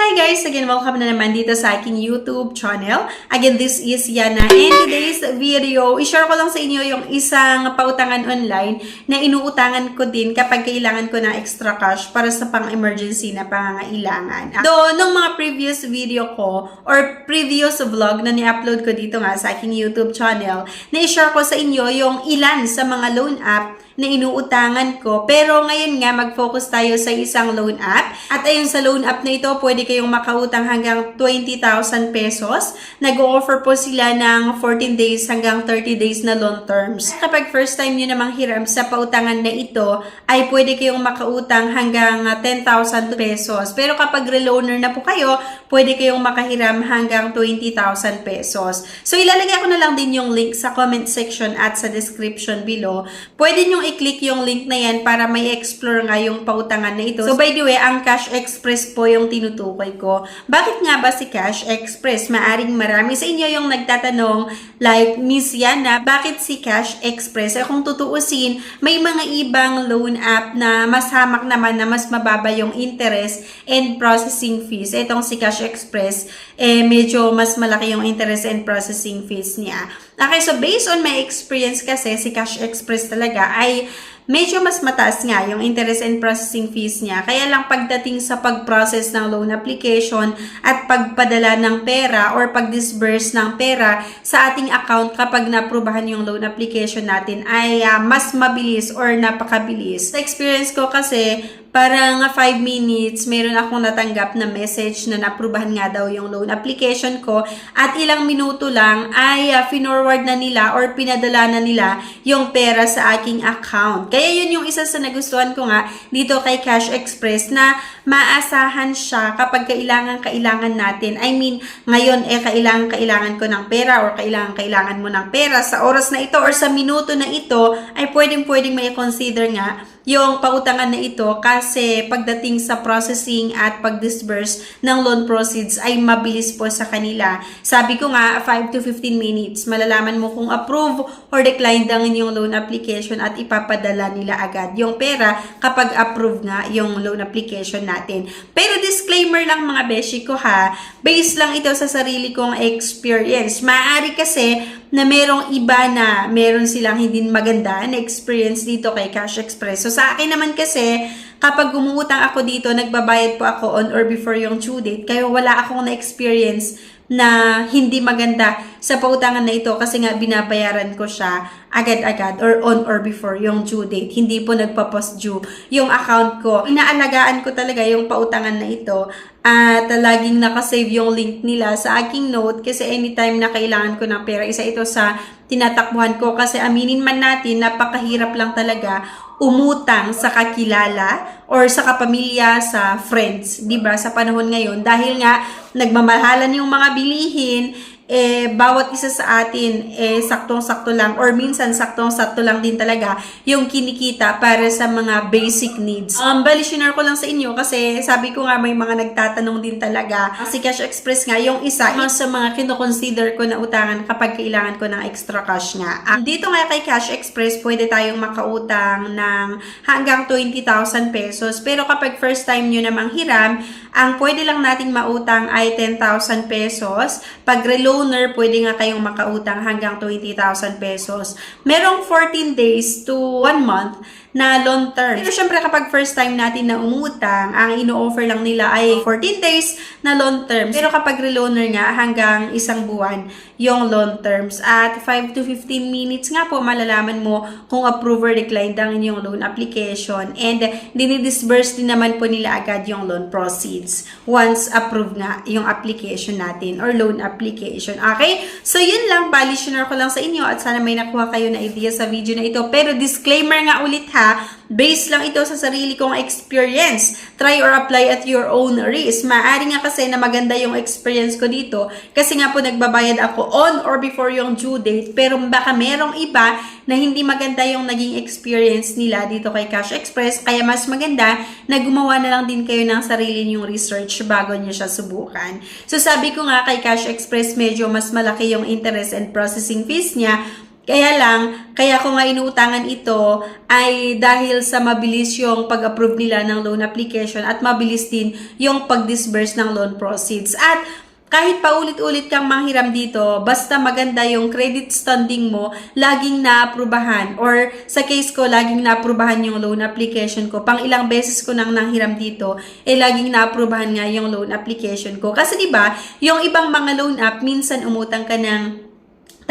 Hi guys! Again, welcome na naman dito sa aking YouTube channel. Again, this is Yana. And today's video, i-share ko lang sa inyo yung isang pautangan online na inuutangan ko din kapag kailangan ko ng extra cash para sa pang-emergency na pangangailangan. Do, nung mga previous video ko or previous vlog na ni-upload ko dito nga sa aking YouTube channel, na i-share ko sa inyo yung ilan sa mga loan app na inuutangan ko. Pero ngayon nga, mag-focus tayo sa isang loan app. At ayun, sa loan app na ito, pwede kayong makautang hanggang 20,000 pesos. Nag-o-offer po sila ng 14 days hanggang 30 days na loan terms. Kapag first time nyo namang hiram sa pautangan na ito, ay pwede kayong makautang hanggang 10,000 pesos. Pero kapag reloaner na po kayo, pwede kayong makahiram hanggang 20,000 pesos. So, ilalagay ko na lang din yung link sa comment section at sa description below. Pwede nyo i-click yung link na yan para may explore nga yung pautangan na ito. So, by the way, ang Cash Express po yung tinutukoy ko. Bakit nga ba si Cash Express? Maaring marami sa inyo yung nagtatanong, like, Miss Yana, bakit si Cash Express? Eh, kung tutuusin, may mga ibang loan app na mas hamak naman na mas mababa yung interest and processing fees. Itong si Cash Express, medyo mas malaki yung interest and processing fees niya. Okay, so based on my experience kasi, si Cash Express talaga ay medyo mas mataas nga yung interest and processing fees niya. Kaya lang pagdating sa pag-process ng loan application at pagpadala ng pera or pag-disburse ng pera sa ating account kapag naprubahan yung loan application natin ay mas mabilis or napakabilis. Sa experience ko kasi, parang 5 minutes, meron akong natanggap na message na naprubahan nga daw yung loan application ko at ilang minuto lang ay finorward na nila or pinadala na nila yung pera sa aking account. Kaya yun yung isa sa nagustuhan ko nga dito kay Cash Express na maasahan siya kapag kailangan natin. I mean, ngayon kailangan ko ng pera or kailangan mo ng pera sa oras na ito or sa minuto na ito ay pwedeng may consider nga yung pautangan na ito kasi pagdating sa processing at pag-disburse ng loan proceeds ay mabilis po sa kanila. Sabi ko nga, 5 to 15 minutes, malalaman mo kung approve or decline lang yung loan application at ipapadala nila agad yung pera kapag approve nga yung loan application natin. Pero disclaimer lang mga beshi ko ha, based lang ito sa sarili kong experience. Maaari kasi na merong iba na meron silang hindi maganda na experience dito kay Cash Express. So, sa akin naman kasi, kapag gumuutang ako dito, nagbabayad po ako on or before yung due date. Kaya wala akong na-experience na hindi maganda sa pautangan na ito kasi nga binabayaran ko siya agad-agad or on or before yung due date. Hindi po nagpa-post due yung account ko. Inaalagaan ko talaga yung pautangan na ito at laging nakasave yung link nila sa aking note kasi anytime na kailangan ko ng pera, isa ito sa tinatakbuhan ko kasi aminin man natin, napakahirap lang talaga umutang sa kakilala or sa kapamilya, sa friends, 'di ba? Sa panahon ngayon dahil nga nagmamahalan yung mga bilihin, bawat isa sa atin saktong-sakto lang or minsan saktong-sakto lang din talaga yung kinikita para sa mga basic needs. Bali, share ko lang sa inyo kasi sabi ko nga may mga nagtatanong din talaga. Si Cash Express nga yung isa sa mga kino-consider ko na utangan kapag kailangan ko ng extra cash nga. Dito nga kay Cash Express, pwede tayong makautang ng hanggang 20,000 pesos. Pero kapag first time nyo namang hiram, ang pwede lang nating mautang ay 10,000 pesos. Pag reloaner, pwede nga kayong makautang hanggang 20,000 pesos. Merong 14 days to 1 month na loan term. Pero syempre kapag first time natin na umutang, ang ino-offer lang nila ay 14 days na loan terms. Pero kapag reloaner nga, hanggang 1 buwan yung loan terms. At 5 to 15 minutes nga po, malalaman mo kung approve or decline ang inyong loan application. And dinidisburse din naman po nila agad yung loan proceeds once approve nga yung application natin or loan application. Okay? So yun lang, bali share ko lang sa inyo at sana may nakuha kayo na idea sa video na ito. Pero disclaimer nga ulit ha, based lang ito sa sarili kong experience. Try or apply at your own risk. Maaari nga kasi na maganda yung experience ko dito kasi nga po nagbabayad ako on or before yung due date pero baka merong iba na hindi maganda yung naging experience nila dito kay Cash Express kaya mas maganda na gumawa na lang din kayo ng sarili nyong research bago nyo siya subukan. So sabi ko nga kay Cash Express medyo mas malaki yung interest and processing fees niya. Kaya lang, kaya ko nga inuutangan ito ay dahil sa mabilis yung pag-approve nila ng loan application at mabilis din yung pag-disburse ng loan proceeds. At kahit paulit-ulit kang manghiram dito, basta maganda yung credit standing mo, laging naaprubahan. Or sa case ko, laging naaprubahan yung loan application ko. Pang ilang beses ko nang nanghiram dito, laging naaprubahan nga yung loan application ko. Kasi diba, yung ibang mga loan app, minsan umutang ka ng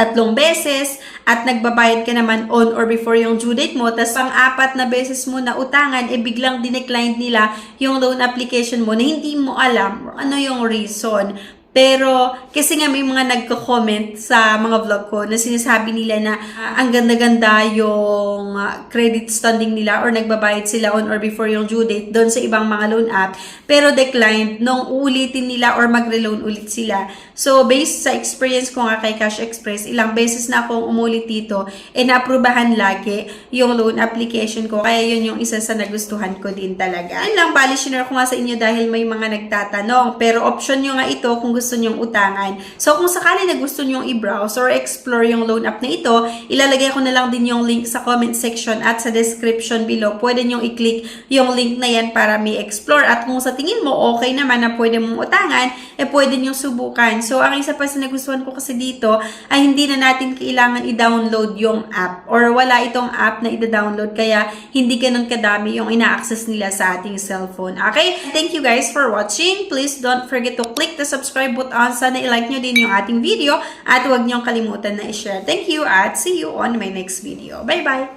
3 beses at nagbabayad ka naman on or before yung due date mo, tas pang-4 na beses mo na utangan, biglang dinecline nila yung loan application mo na hindi mo alam ano yung reason. Pero, kasi nga may mga nagko-comment sa mga vlog ko na sinasabi nila na ang ganda-ganda yung credit standing nila or nagbabayad sila on or before yung due date doon sa ibang mga loan app, pero declined nung uulitin nila or magre-loan ulit sila. So, based sa experience ko nga kay Cash Express, ilang beses na akong umulit dito, naaprubahan lagi yung loan application ko. Kaya yun yung isa sa nagustuhan ko din talaga. Yun lang, bali, share ko nga sa inyo dahil may mga nagtatanong. Pero option nyo nga ito kung gusto nyong utangan. So, kung sakali na gusto nyong i-browse or explore yung loan app na ito, ilalagay ko na lang din yung link sa comment section at sa description below. Pwede nyong i-click yung link na yan para may explore. At kung sa tingin mo okay naman na pwede mong utangan, pwede nyong subukan. So, ang isa pa sa nagustuhan ko kasi dito ay hindi na natin kailangan i-download yung app or wala itong app na i-download kaya hindi ganun kadami yung ina-access nila sa ating cellphone. Okay? Thank you guys for watching. Please don't forget to click the subscribe button. Sana i-like nyo din yung ating video at huwag nyong kalimutan na i-share. Thank you at see you on my next video. Bye-bye!